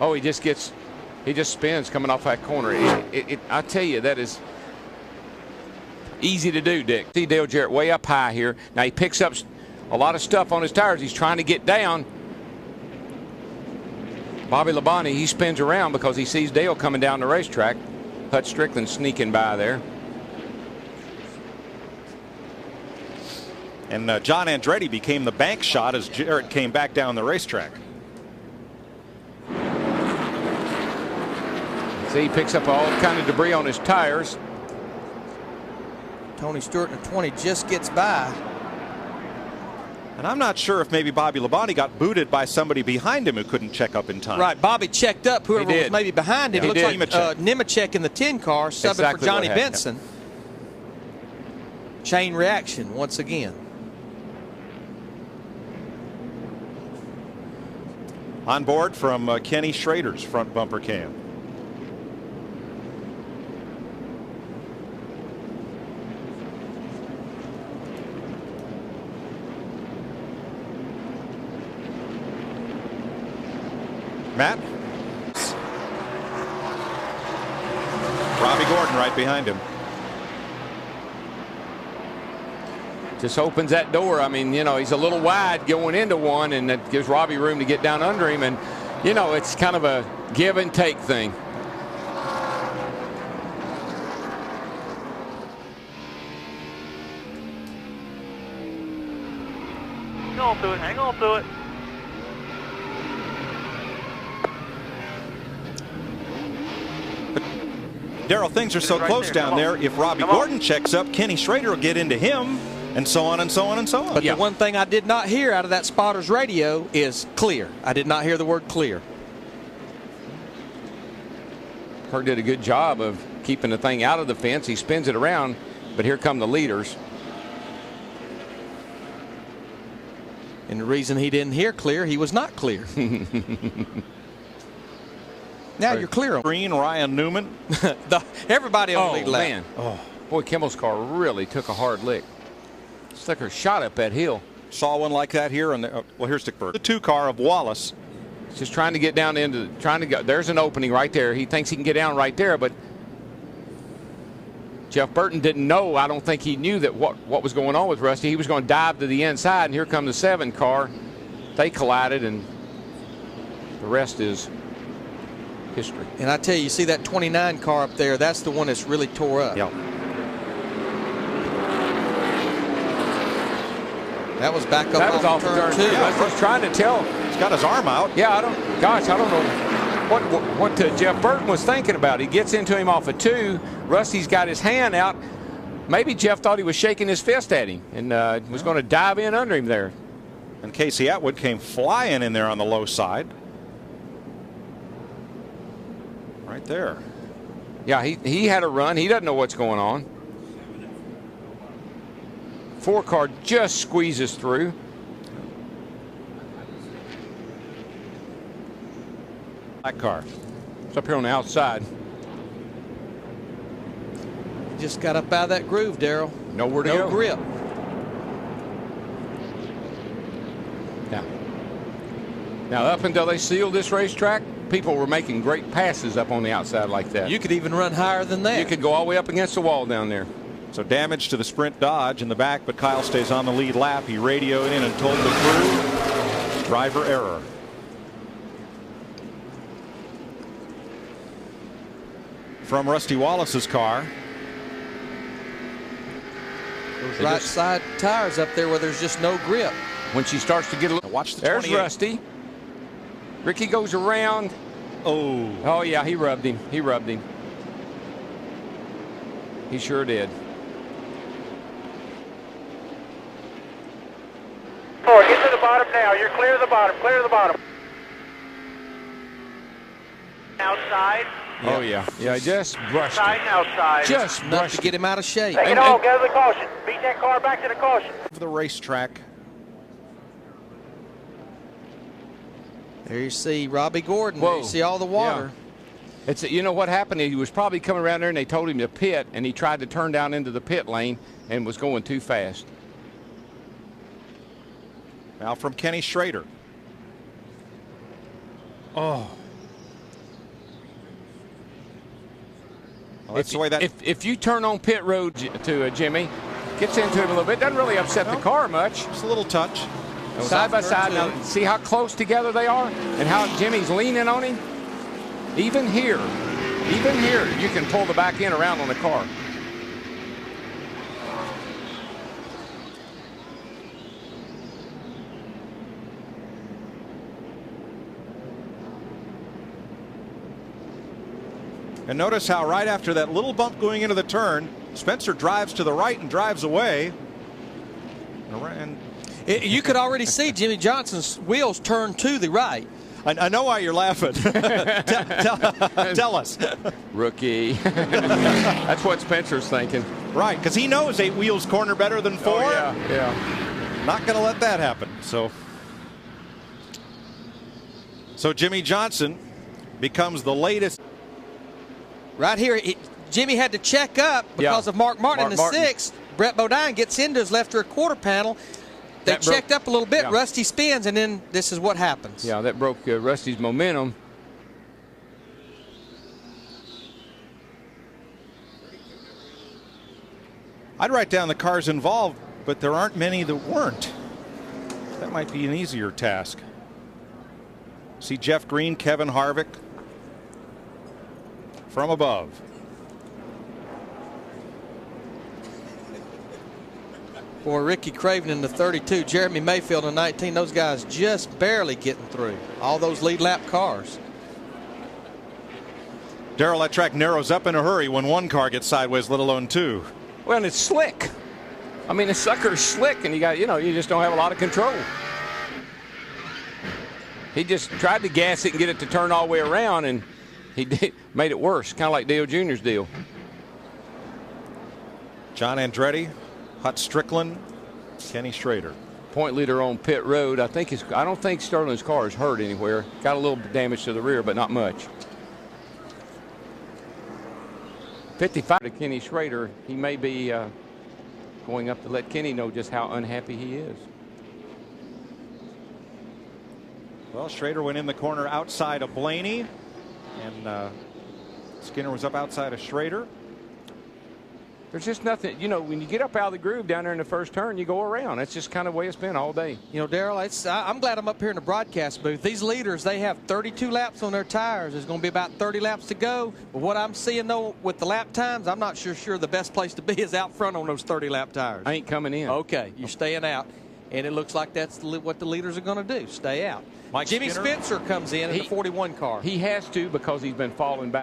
Oh, he just spins coming off that corner. I tell you, that is easy to do, Dick. See Dale Jarrett way up high here. Now he picks up a lot of stuff on his tires. He's trying to get down. Bobby Labonte, he spins around because he sees Dale coming down the racetrack. Hut Strickland sneaking by there. And John Andretti became the bank shot as Jarrett came back down the racetrack. See, he picks up all kind of debris on his tires. Tony Stewart in the 20 just gets by. And I'm not sure if maybe Bobby Labonte got booted by somebody behind him who couldn't check up in time. Right, Bobby checked up. Whoever was maybe behind him. Yeah, it looks like Nemechek in the 10 car, subbing exactly for Johnny Benson. Chain reaction once again. On board from Kenny Schrader's front bumper cam. Matt. Robbie Gordon right behind him. Just opens that door. I mean, you know, he's a little wide going into one, and that gives Robbie room to get down under him. And, you know, it's kind of a give and take thing. Hang on to it. Hang on to it. Darrell, things are so close down there. If Robbie Gordon checks up, Kenny Schrader will get into him, and so on and so on and so on. But the one thing I did not hear out of that spotter's radio is clear. I did not hear the word clear. Herc did a good job of keeping the thing out of the fence. He spins it around, but here come the leaders. And the reason he didn't hear clear, he was not clear. Now you're clear on Green, Ryan Newman. Everybody on the lead lap. Man. Oh, boy, Kimball's car really took a hard lick. Slicker shot up that hill. Saw one like that here. Well, here's Stickberg. The 2 car of Wallace. Just trying to get down into, trying to go. There's an opening right there. He thinks he can get down right there, but Jeff Burton didn't know. I don't think he knew that what was going on with Rusty. He was going to dive to the inside, and here comes the 7 car. They collided, and the rest is history. And I tell you, see that 29 car up there, that's the one that's really tore up. Yep. That was back up that was off turn 2. Yeah, I was trying to tell. He's got his arm out. Yeah, I don't know what Jeff Burton was thinking about. He gets into him off of 2. Rusty's got his hand out. Maybe Jeff thought he was shaking his fist at him and was going to dive in under him there. And Casey Atwood came flying in there on the low side. Right there. Yeah, he had a run. He doesn't know what's going on. 4 car just squeezes through. Black car. It's up here on the outside. Just got up out of that groove, Darrell. Nowhere to go. go. No grip. Now, up until they sealed this racetrack, people were making great passes up on the outside like that. You could even run higher than that. You could go all the way up against the wall down there. So damage to the Sprint Dodge in the back, but Kyle stays on the lead lap. He radioed in and told the crew, driver error. From Rusty Wallace's car. Those right side tires up there where there's just no grip. When she starts to get a little. Watch the There's 28. Rusty. Ricky goes around. Oh, yeah, he rubbed him. He rubbed him. He sure did. Get to the bottom now. You're clear of the bottom. Clear of the bottom. Outside. Yeah. Oh, yeah. Yeah, just brushed Outside him. and outside. Just Enough brushed to get him out of shape. Take it all. Go to the caution. Beat that car back to the caution. For the racetrack. There you see Robbie Gordon. Whoa. There you see all the water. Yeah. It's, you know what happened? He was probably coming around there, and they told him to pit, and he tried to turn down into the pit lane and was going too fast. Now from Kenny Schrader. Oh. Well, that's the way that. If you turn on pit road to Jimmy, gets into him a little bit, doesn't really upset the car much. Just a little touch. Side by side. Now, see how close together they are and how Jimmy's leaning on him? Even here, you can pull the back end around on the car. And notice how right after that little bump going into the turn, Spencer drives to the right and drives away. And you could already see Jimmy Johnson's wheels turn to the right. I know why you're laughing. Tell us. Rookie. That's what Spencer's thinking. Right, because he knows 8 wheels corner better than 4. Oh, yeah. Not going to let that happen. So Jimmy Johnson becomes the latest. Right here, Jimmy had to check up because of Mark Martin in the 6th. Brett Bodine gets into his left rear quarter panel. They checked up a little bit. Rusty spins, and then this is what happens. Yeah, that broke Rusty's momentum. I'd write down the cars involved, but there aren't many that weren't. That might be an easier task. See Jeff Green, Kevin Harvick from above. Boy, Ricky Craven in the 32, Jeremy Mayfield in 19. Those guys just barely getting through. All those lead lap cars. Darrell, that track narrows up in a hurry when one car gets sideways, let alone 2. Well, and it's slick. I mean, the sucker's slick, and you just don't have a lot of control. He just tried to gas it and get it to turn all the way around, and he made it worse, kind of like Dale Jr.'s deal. John Andretti, Hut Strickland, Kenny Schrader. Point leader on pit road. I don't think Sterling's car is hurt anywhere. Got a little damage to the rear, but not much. 55 to Kenny Schrader. He may be going up to let Kenny know just how unhappy he is. Well, Schrader went in the corner outside of Blaney, and Skinner was up outside of Schrader. There's just nothing, when you get up out of the groove down there in the first turn, you go around. That's just kind of the way it's been all day. Darrell, I'm glad I'm up here in the broadcast booth. These leaders, they have 32 laps on their tires. There's going to be about 30 laps to go. But what I'm seeing, though, with the lap times, I'm not sure the best place to be is out front on those 30-lap tires. I ain't coming in. Okay, you're staying out. And it looks like that's what the leaders are going to do, stay out. Jimmy Spencer comes in the 41 car. He has to because he's been falling back.